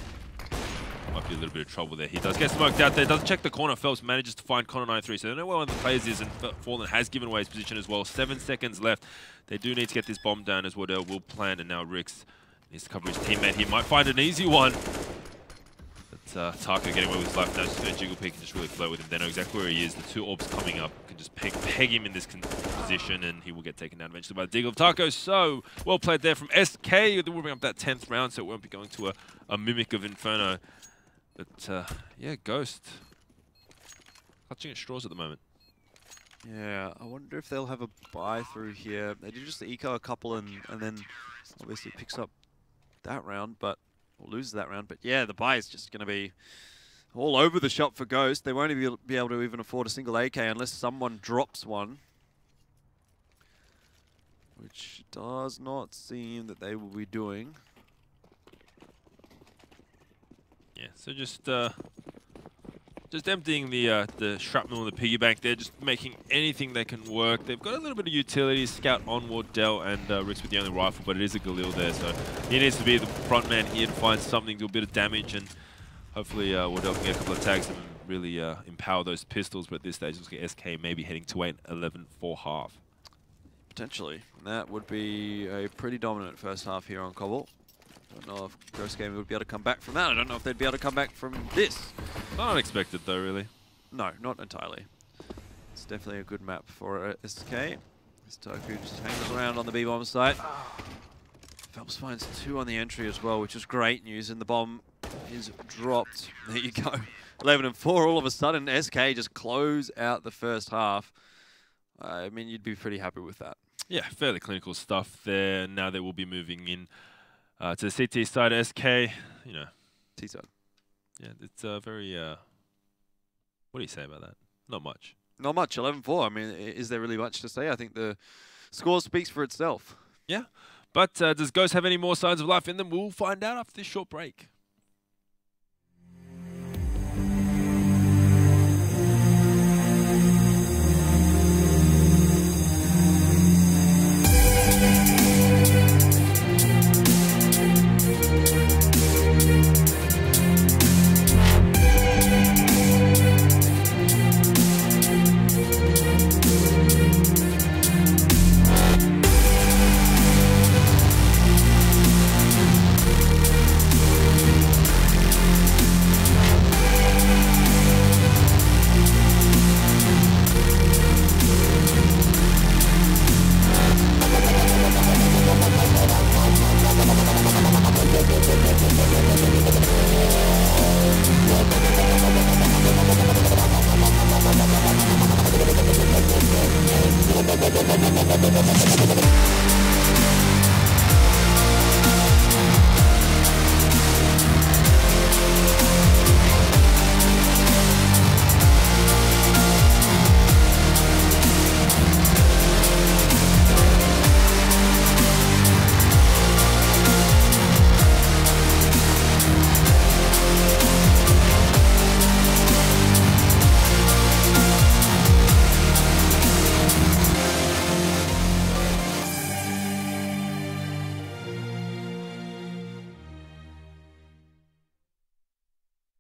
might be a little bit of trouble there. He does get smoked out there, doesn't check the corner. Phelps manages to find Connor 93, so they know where one of the players is, and Fallen has given away his position as well. 7 seconds left. They do need to get this bomb down as Wardell will plan, and now Rix needs to cover his teammate. He might find an easy one. But Taco getting away with his life now, just going to jiggle peek and just really flirt with him. They know exactly where he is. The two orbs coming up can just peg him in this position, and he will get taken down eventually by the Deagle of Taco. So, well played there from SK. They will bring up that 10th round, so it won't be going to a mimic of Inferno. But, yeah, Ghost clutching at straws at the moment. Yeah, I wonder if they'll have a buy through here. They did just eco a couple and then obviously picks up that round, but or loses that round. But yeah, the buy is just going to be all over the shop for Ghost. They won't be able to even afford a single AK unless someone drops one, which does not seem that they will be doing. Yeah, so just emptying the shrapnel and the piggy bank there, just making anything they can work. They've got a little bit of utility, Scout on Wardell, and Rix with the only rifle, but it is a Galil there, so he needs to be the front man here to find something, do a bit of damage, and hopefully Wardell can get a couple of tags and really empower those pistols. But at this stage, looks like SK maybe heading to 8-11 for half. Potentially. That would be a pretty dominant first half here on Cbble. I don't know if Ghost Gaming would be able to come back from that. I don't know if they'd be able to come back from this. Not unexpected though, really. No, not entirely. It's definitely a good map for SK. This Toku just hangs around on the B-bomb site. Phelps finds 2 on the entry as well, which is great news, and the bomb is dropped. There you go. 11-4 all of a sudden. SK just close out the first half. I mean, you'd be pretty happy with that. Yeah, fairly clinical stuff there. Now they will be moving in to the CT side. SK, you know. T side. Yeah, it's very. What do you say about that? Not much. Not much. 11-4. I mean, is there really much to say? I think the score speaks for itself. Yeah, but does Ghost have any more signs of life in them? We'll find out after this short break.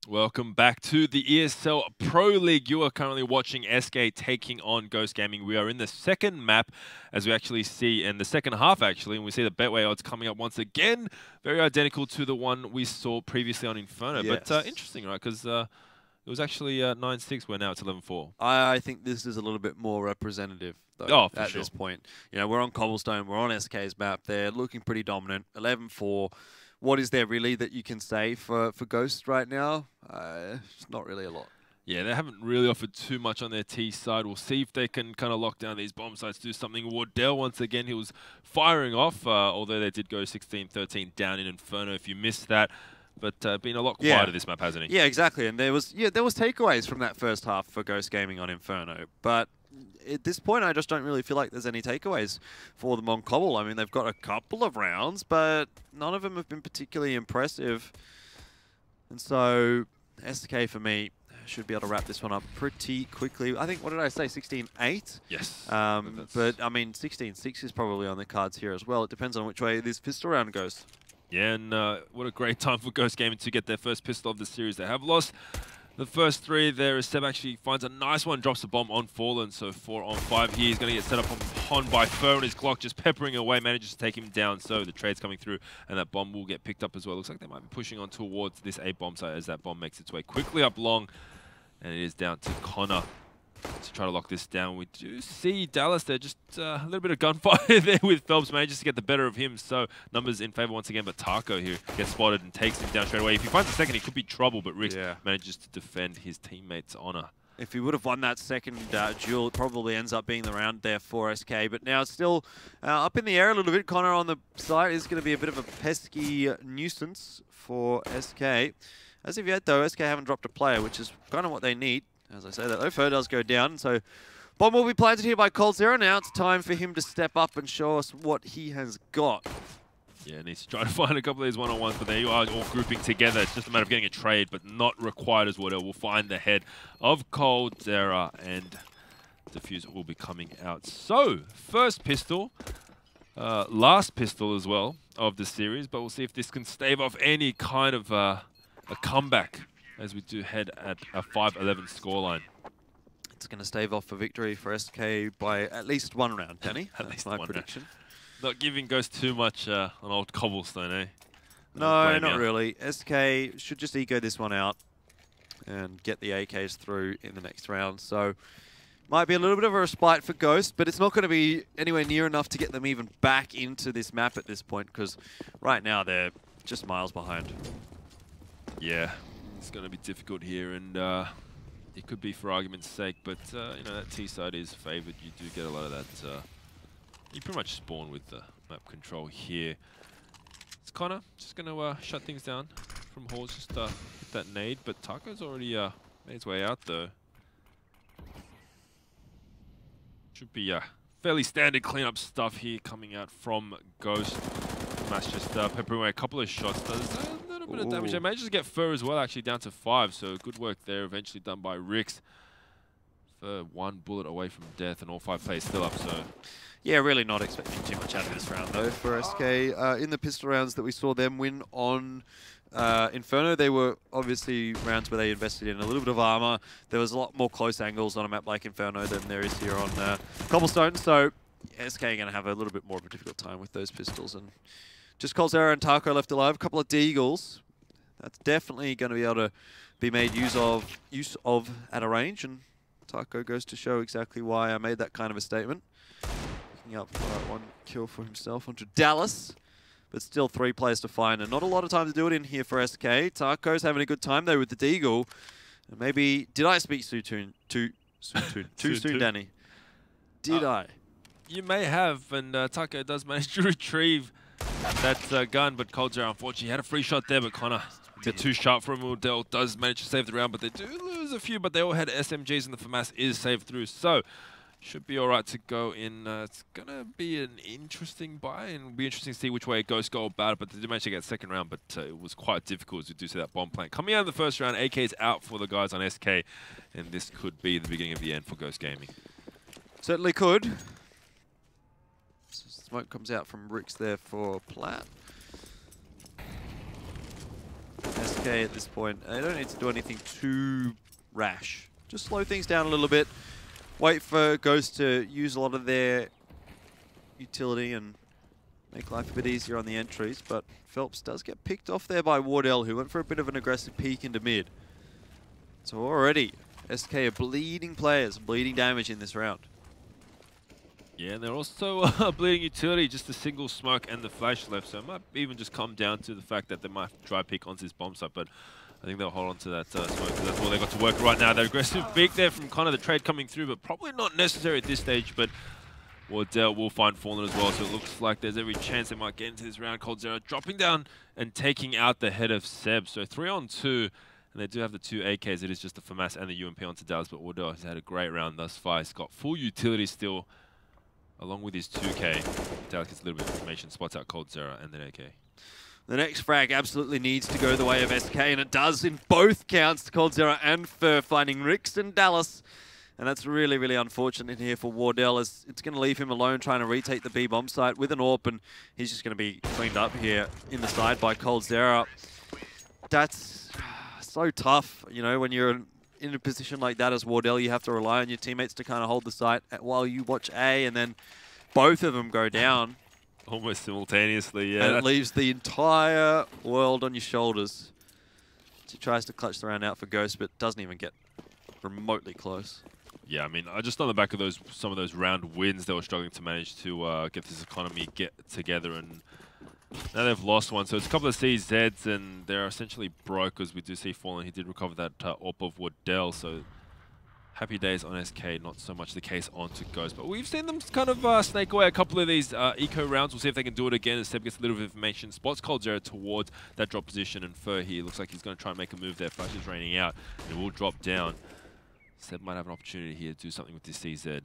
Welcome back to the ESL Pro League. You are currently watching SK taking on Ghost Gaming. We are in the second map, as we actually see in the second half, actually, and we see the Betway odds coming up once again. Very identical to the one we saw previously on Inferno. Yes. But interesting, right? Because it was actually 9-6, where now it's 11-4. I think this is a little bit more representative, though, at this point. You know, we're on Cobblestone, we're on SK's map. They're looking pretty dominant. 11-4. What is there really that you can say for Ghost right now? It's not really a lot. Yeah, they haven't really offered too much on their T side. We'll see if they can kind of lock down these bomb sites, do something. Wardell, once again, he was firing off, although they did go 16-13 down in Inferno, if you missed that. But been a lot quieter this map, hasn't he? Yeah, exactly. And there was takeaways from that first half for Ghost Gaming on Inferno. But at this point, I just don't really feel like there's any takeaways for them on Cobble. I mean, they've got a couple of rounds, but none of them have been particularly impressive. And so, SK for me should be able to wrap this one up pretty quickly. I think, what did I say, 16-8? Yes. But, I mean, 16-6 is probably on the cards here as well. It depends on which way this pistol round goes. Yeah, and what a great time for Ghost Gaming to get their first pistol of the series. They have lost the first three there, as Seb actually finds a nice one, drops a bomb on Fallen, so 4 on 5 here. He's going to get set up on by Fur, and his Glock just peppering away, manages to take him down. So the trade's coming through, and that bomb will get picked up as well. Looks like they might be pushing on towards this A bomb site as that bomb makes its way quickly up long, and it is down to Connor to try to lock this down. We do see Dallas there, just a little bit of gunfire there with Phelps, manages to get the better of him. So numbers in favor once again, but Taco here gets spotted and takes him down straight away. If he finds a second, he could be trouble, but Rick manages to defend his teammate's honor. If he would have won that second duel, it probably ends up being the round there for SK. But now it's still up in the air a little bit. Connor on the side is going to be a bit of a pesky nuisance for SK. As of yet, though, SK haven't dropped a player, which is kind of what they need. As I say, that Ofo does go down, so bomb will be planted here by coldzera. Now it's time for him to step up and show us what he has got. Yeah, needs to try to find a couple of these one-on-ones, but they are all grouping together. It's just a matter of getting a trade, but not required as well. We'll find the head of coldzera, and Diffuser will be coming out. So, first pistol, last pistol as well of the series, but we'll see if this can stave off any kind of a comeback as we do head at a 5-11 scoreline. It's going to stave off a victory for SK by at least one round, Danny. At least my prediction. Not giving Ghost too much on old Cobblestone, eh? No, not really. SK should just ego this one out and get the AKs through in the next round. So, might be a little bit of a respite for Ghost, but it's not going to be anywhere near enough to get them even back into this map at this point, because right now they're just miles behind. Yeah. It's going to be difficult here, and it could be for argument's sake, but you know, that T side is favoured. You do get a lot of that You pretty much spawn with the map control here. It's Connor just going to shut things down from Halls, just hit that nade, but Taco's already made his way out though. Should be fairly standard cleanup stuff here coming out from Ghost. Mass just peppering away a couple of shots. Does a little bit of damage. They managed to get Fur as well, actually down to 5, so good work there, eventually done by Rix. Fur 1 bullet away from death, and all 5 players still up, so... Yeah, really not expecting too much out of this round, though, for SK. In the pistol rounds that we saw them win on Inferno, they were obviously rounds where they invested in a little bit of armor. There was a lot more close angles on a map like Inferno than there is here on Cobblestone, so SK are going to have a little bit more of a difficult time with those pistols. And just coldzera and Taco left alive, a couple of Deagles. That's definitely going to be able to be made use of at a range, and Taco goes to show exactly why I made that kind of a statement. Picking up 1 kill for himself onto Dallas, but still 3 players to find, and not a lot of time to do it in here for SK. Taco's having a good time though with the Deagle. And maybe, did I speak too soon, Danny? Did I? You may have, and Taco does manage to retrieve that gun, but coldzera unfortunately had a free shot there, but Connor, they're too sharp for him. Udell does manage to save the round, but they do lose a few, but they all had SMGs, and the FAMAS is saved through, so should be alright to go in. It's going to be an interesting buy, and it'll be interesting to see which way Ghost go about it, but they did manage to get second round, but it was quite difficult as we do see that bomb plant. Coming out of the first round, AK's out for the guys on SK, and this could be the beginning of the end for Ghost Gaming. Certainly could. Smoke comes out from Rix there for Plat. SK at this point, they don't need to do anything too rash. Just slow things down a little bit. Wait for Ghost to use a lot of their utility and make life a bit easier on the entries, but Phelps does get picked off there by Wardell, who went for a bit of an aggressive peek into mid. So already, SK are bleeding players, bleeding damage in this round. Yeah, and they're also bleeding utility, just a single smoke and the flash left, so it might even just come down to the fact that they might try peek onto this bomb site, but I think they'll hold on to that smoke, because that's all they've got to work right now. That aggressive peek there from kind of the trade coming through, but probably not necessary at this stage, but Wardell will find Fallen as well, so it looks like there's every chance they might get into this round. coldzera dropping down and taking out the head of Seb, so 3-on-2. And they do have the 2 AKs. It is just the FAMAS and the UMP onto Dallas, but Wardell has had a great round thus far. He's got full utility still, along with his 2K. Dallas gets a little bit of information, spots out coldzera and then AK. The next frag absolutely needs to go the way of SK, and it does in both counts. coldzera and Fur finding Rix and Dallas. And that's really, really unfortunate here for Wardell, as it's going to leave him alone trying to retake the B bomb site with an AWP, and he's just going to be cleaned up here in the side by coldzera. That's so tough, you know, when you're in a position like that as Wardell, you have to rely on your teammates to kind of hold the site while you watch A, and then both of them go down. Almost simultaneously, yeah. And it leaves the entire world on your shoulders. He tries to clutch the round out for Ghost, but doesn't even get remotely close. Yeah, I mean, just on the back of some of those round wins, they were struggling to manage to get this economy together, and now they've lost one. So it's a couple of CZs, and they're essentially broke, as we do see Fallen. He did recover that AWP of Wardell, so happy days on SK, not so much the case onto Ghost. But we've seen them kind of snake away a couple of these eco rounds. We'll see if they can do it again as Seb gets a little bit of information. Spots coldzera towards that drop position, and Fur here looks like he's going to try and make a move there. Flash is raining out, and it will drop down. Seb might have an opportunity here to do something with this CZ.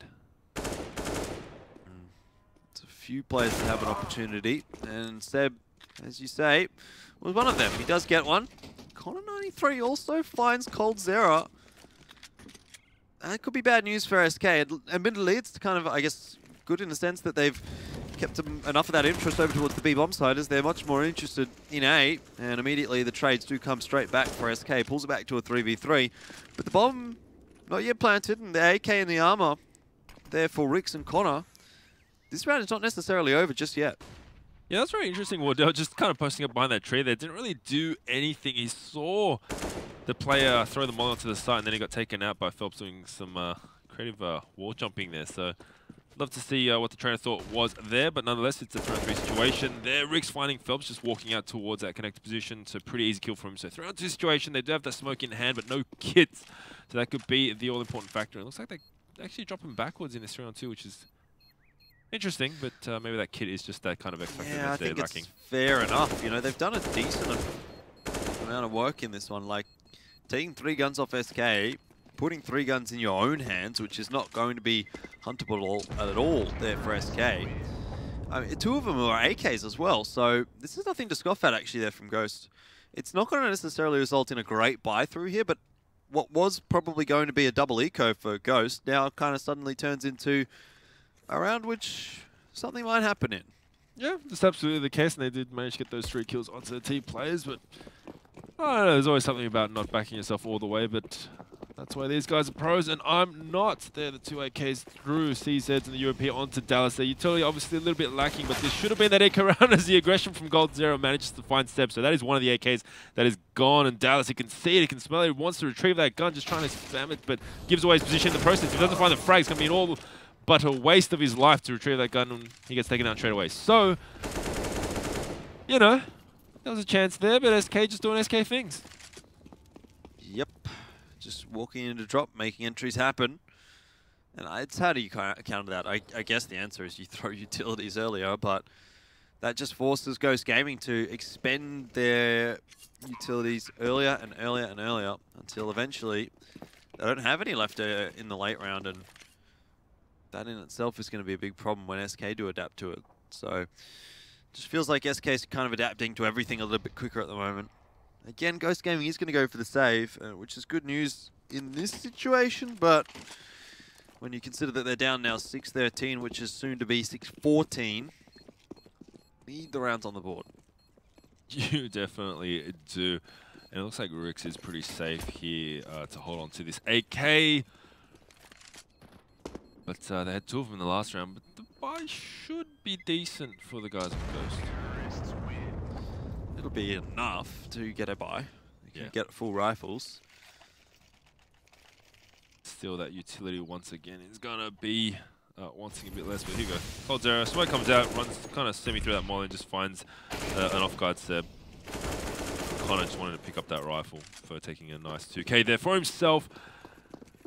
It's a few players that have an opportunity, and Seb, as you say, was one of them. He does get one. Connor93 also finds coldzera. That could be bad news for SK. Admittedly, it's kind of, I guess, good in the sense that they've kept enough of that interest over towards the B bomb side, as they're much more interested in A, and immediately the trades do come straight back for SK. Pulls it back to a 3v3, but the bomb not yet planted, and the AK and the armor there for Rix and Connor. This round is not necessarily over just yet. Yeah, that's very interesting. Wardell just kind of posting up behind that tree there. Didn't really do anything. He saw the player throw the molly onto the side, and then he got taken out by Phelps doing some creative wall jumping there. So, love to see what the trainer thought was there, but nonetheless, it's a 3-on-3 situation. There, Rix finding Phelps just walking out towards that connected position, so pretty easy kill for him. So 3-on-2 situation, they do have that smoke in hand, but no kits. So that could be the all-important factor. It looks like they actually drop him backwards in this 3-on-2, which is Interesting, but maybe that kit is just that kind of X factor Yeah, that I they're think lacking. it's fair enough. You know, they've done a decent amount of work in this one. Like, taking 3 guns off SK, putting 3 guns in your own hands, which is not going to be huntable at all there for SK. I mean, 2 of them are AKs as well, so this is nothing to scoff at actually there from Ghost. It's not going to necessarily result in a great buy-through here, but what was probably going to be a double eco for Ghost now kind of suddenly turns into a round which something might happen in. Yeah, that's absolutely the case, and they did manage to get those 3 kills onto the team players, but I don't know, there's always something about not backing yourself all the way, but that's why these guys are pros, and I'm not. They're the 2 AKs through CZs and the European onto Dallas. Their utility obviously a little bit lacking, but this should have been that eco round as the aggression from Gold Zero manages to find steps. So that is one of the AKs that is gone, and Dallas, he can see it, he can smell it, he wants to retrieve that gun, just trying to spam it, but gives away his position in the process. If he doesn't find the frag, it's going to be an all but a waste of his life to retrieve that gun, and he gets taken out straight away. So, you know, there was a chance there, but SK just doing SK things. Yep. Just walking into drop, making entries happen. And it's how do you counter that? I guess the answer is you throw utilities earlier, but that just forces Ghost Gaming to expend their utilities earlier and earlier and earlier until eventually they don't have any left in the late round, and that in itself is going to be a big problem when SK do adapt to it. So just feels like SK is kind of adapting to everything a little bit quicker at the moment. Again, Ghost Gaming is going to go for the save, which is good news in this situation, but when you consider that they're down now 6-13, which is soon to be 6-14, need the rounds on the board. You definitely do. And it looks like Rix is pretty safe here to hold on to this AK. But they had 2 of them in the last round, but the buy should be decent for the guys of Ghost. It'll be enough to get a buy. You can get full rifles. Still, that utility once again is going to be wanting a bit less, but here you go. Cold Zero, smoke comes out, runs kind of semi through that molly and just finds an off-guard Seb. Connor just wanted to pick up that rifle for taking a nice 2K there for himself.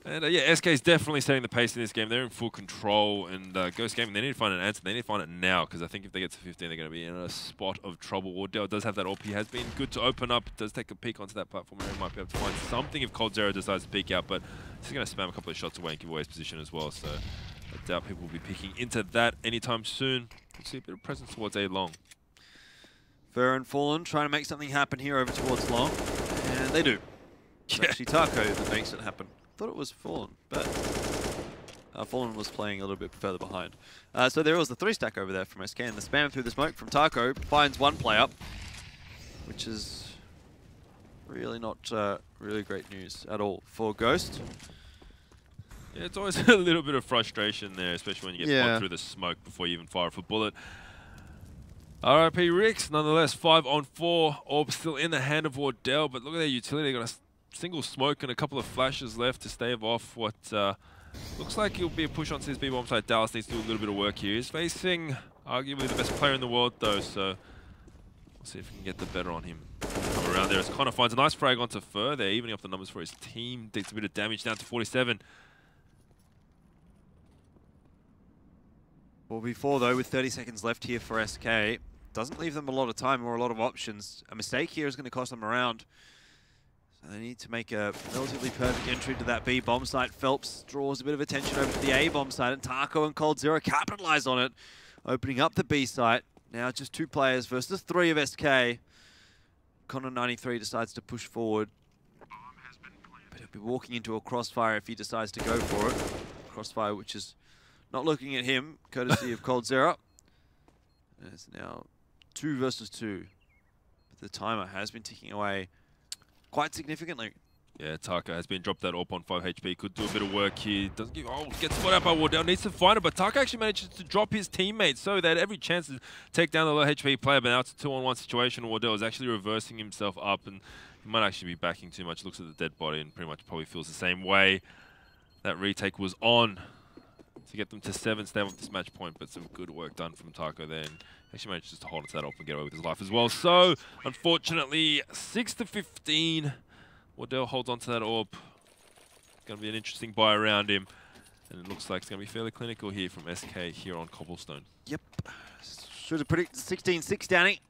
And yeah, SK is definitely setting the pace in this game. They're in full control, and Ghost Gaming, they need to find an answer. They need to find it now, because I think if they get to 15, they're going to be in a spot of trouble. Wardell does have that AWP. He has been good to open up. Does take a peek onto that platform, and he might be able to find something if Cold Zero decides to peek out, but he's going to spam a couple of shots away and give away his position as well, so I doubt people will be peeking into that anytime soon. We'll see a bit of presence towards A long. Fair and Fallen trying to make something happen here over towards long, and they do. It's actually Taco that makes it happen. Thought it was Fallen, but Fallen was playing a little bit further behind. So there was the 3-stack over there from SK, and the spam through the smoke from Taco finds 1 player, which is really not really great news at all for Ghost. Yeah, it's always a little bit of frustration there, especially when you get spot through the smoke before you even fire off a bullet. RIP Rix, nonetheless, 5 on 4. Orb still in the hand of Wardell, but look at their utility. They got a single smoke and a couple of flashes left to stave off what looks like it'll be a push onto his B-bomb side. Dallas needs to do a little bit of work here. He's facing arguably the best player in the world, though, so we'll see if we can get the better on him. Come around there as Connor finds a nice frag onto Fur. They're evening up the numbers for his team. Takes a bit of damage down to 47. Well, before though, with 30 seconds left here for SK, doesn't leave them a lot of time or a lot of options. A mistake here is going to cost them a round. So they need to make a relatively perfect entry to that B bomb site. Phelps draws a bit of attention over to the A bomb site, and Taco and Cold Zero capitalize on it, opening up the B site. Now just 2 players versus 3 of SK. Connor 93 decides to push forward, but he'll be walking into a crossfire if he decides to go for it. Crossfire, which is not looking at him, courtesy of Cold Zero. And it's now 2 versus 2. But the timer has been ticking away quite significantly. Yeah, Taka has been dropped that AWP on 5 HP. Could do a bit of work here. Doesn't give. Oh, gets spotted out by Wardell. Needs to find it, but Taka actually manages to drop his teammate, so they had every chance to take down the low HP player. But now it's a 2-on-1 situation. Wardell is actually reversing himself up, and he might actually be backing too much. Looks at the dead body and pretty much probably feels the same way. That retake was on to get them to 7, stay off this match point, but some good work done from Taco there. And actually managed just to hold on to that AWP and get away with his life as well. So, unfortunately, 6-15. Wardell holds on to that AWP. It's going to be an interesting buy around him. And it looks like it's going to be fairly clinical here from SK here on Cobblestone. Yep. Should have predicted 16-6, Danny.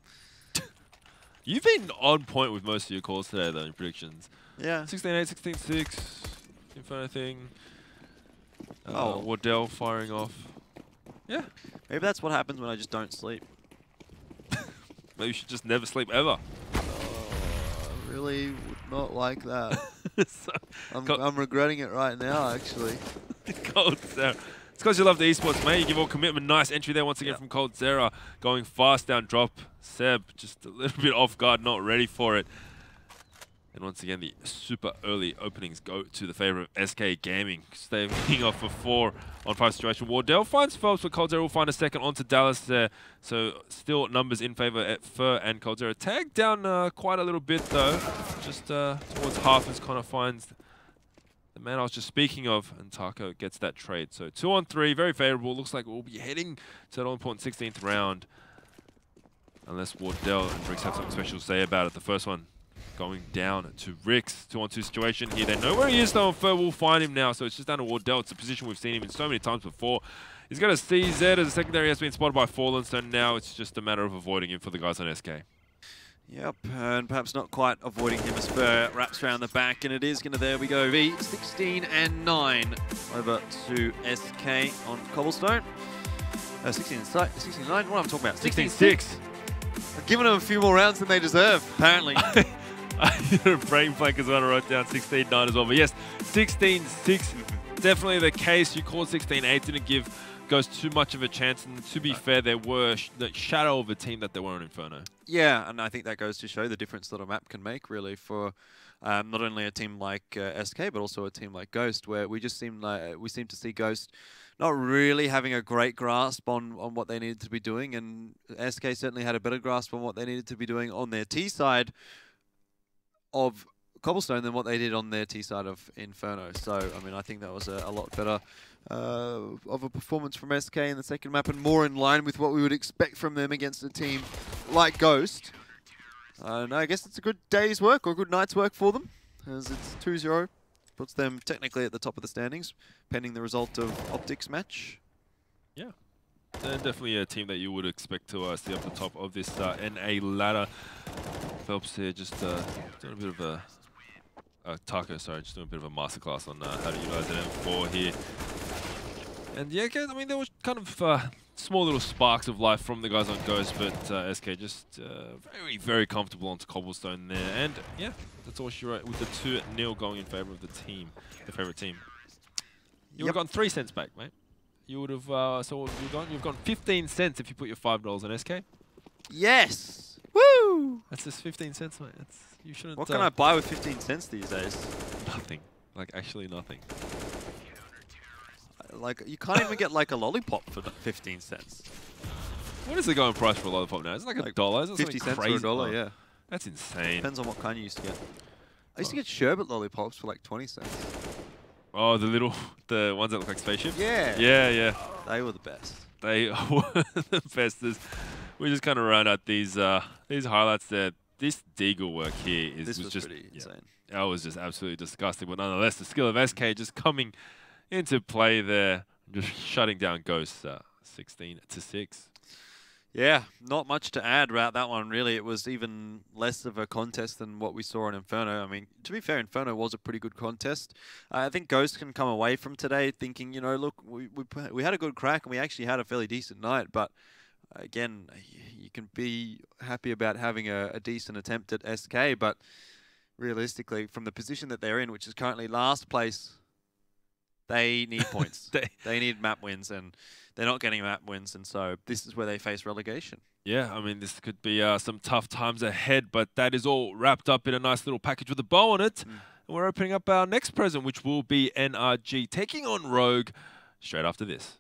You've been on point with most of your calls today, though, in predictions. Yeah. 16-8, 16-6, Inferno thing. Wardell firing off. Yeah. Maybe that's what happens when I just don't sleep. Maybe you should just never sleep ever. I really would not like that. So, I'm regretting it right now, actually. Cold Zera. It's because you love the esports, mate. You give all commitment. Nice entry there once again from Cold Zera. Going fast down drop. Seb just a little bit off guard, not ready for it. And once again, the super early openings go to the favor of SK Gaming. Staving off a 4-on-5 situation. Wardell finds Phelps, but Cold Zera will find a second onto Dallas there. So still numbers in favor at Fur and Cold Zera. Tagged down quite a little bit, though. Just towards half as Connor finds the man I was just speaking of, and Taco gets that trade. So 2-on-3, very favorable. Looks like we'll be heading to that all-important 16th round. Unless Wardell and Rix have something special to say about it. The first one going down to Rix. 2-on-2 situation here. They know where he is, though, and Fur will find him now. So it's just down to Wardell. It's a position we've seen him in so many times before. He's got a CZ as a secondary. Has been spotted by Fallen, so now it's just a matter of avoiding him for the guys on SK. Yep, and perhaps not quite avoiding him as Fur wraps around the back, and it is going to, there we go, V 16-9 over to SK on Cobblestone. 16-9, what am I talking about? 16-6. I've given them a few more rounds than they deserve, apparently. I did a brain blank as well. I wrote down 16-9 as well, but yes, 16-6, definitely the case. You called 16-8, didn't give Ghost too much of a chance, and to be fair, there were the shadow of a team that they were on Inferno. Yeah, and I think that goes to show the difference that a map can make, really, for not only a team like SK, but also a team like Ghost, where we just seem to see Ghost not really having a great grasp on what they needed to be doing, and SK certainly had a better grasp on what they needed to be doing on their T side of Cobblestone than what they did on their T side of Inferno. So, I mean, I think that was a lot better of a performance from SK in the second map, and more in line with what we would expect from them against a team like Ghost. No, I guess it's a good day's work or a good night's work for them, as it's 2-0. Puts them technically at the top of the standings, pending the result of Optics match. Yeah. They're definitely a team that you would expect to see up the top of this NA ladder. Phelps here just doing a bit of a... Taco, sorry, just doing a bit of a masterclass on how to utilize an M4 here. And yeah, I mean, there was kind of small little sparks of life from the guys on Ghost, but SK just very, very comfortable onto Cobblestone there. And yeah, that's all she wrote with the 2-0 going in favor of the team, the favorite team. You would have gotten 3 cents back, mate. You would have, so what have you gone? You've gone 15 cents if you put your $5 on SK. Yes! Woo! That's just 15 cents, mate. That's, you shouldn't. What can I buy with 15 cents these days? Nothing. Like, actually nothing. Like, you can't even get like a lollipop for 15 cents. What is the going price for a lollipop now? Is it like $1? Is it 50 cents crazy? for $1, yeah. That's insane. Depends on what kind you used to get. I used to get sherbet lollipops for like 20 cents. Oh, the ones that look like spaceships? Yeah. Yeah, yeah. They were the best. They were the best. We just kind of round out these highlights there. This Deagle work here was just pretty insane. That was just absolutely disgusting. But nonetheless, the skill of SK just coming into play there, just shutting down Ghosts 16-6. Yeah, not much to add about that one, really. It was even less of a contest than what we saw in Inferno. I mean, to be fair, Inferno was a pretty good contest. I think Ghost can come away from today thinking, you know, look, we had a good crack and we actually had a fairly decent night, but again, you can be happy about having a decent attempt at SK, but realistically, from the position that they're in, which is currently last place, they need points. They need map wins, and they're not getting map wins, and so this is where they face relegation. Yeah, I mean, this could be some tough times ahead, but that is all wrapped up in a nice little package with a bow on it. And we're opening up our next present, which will be NRG taking on Rogue straight after this.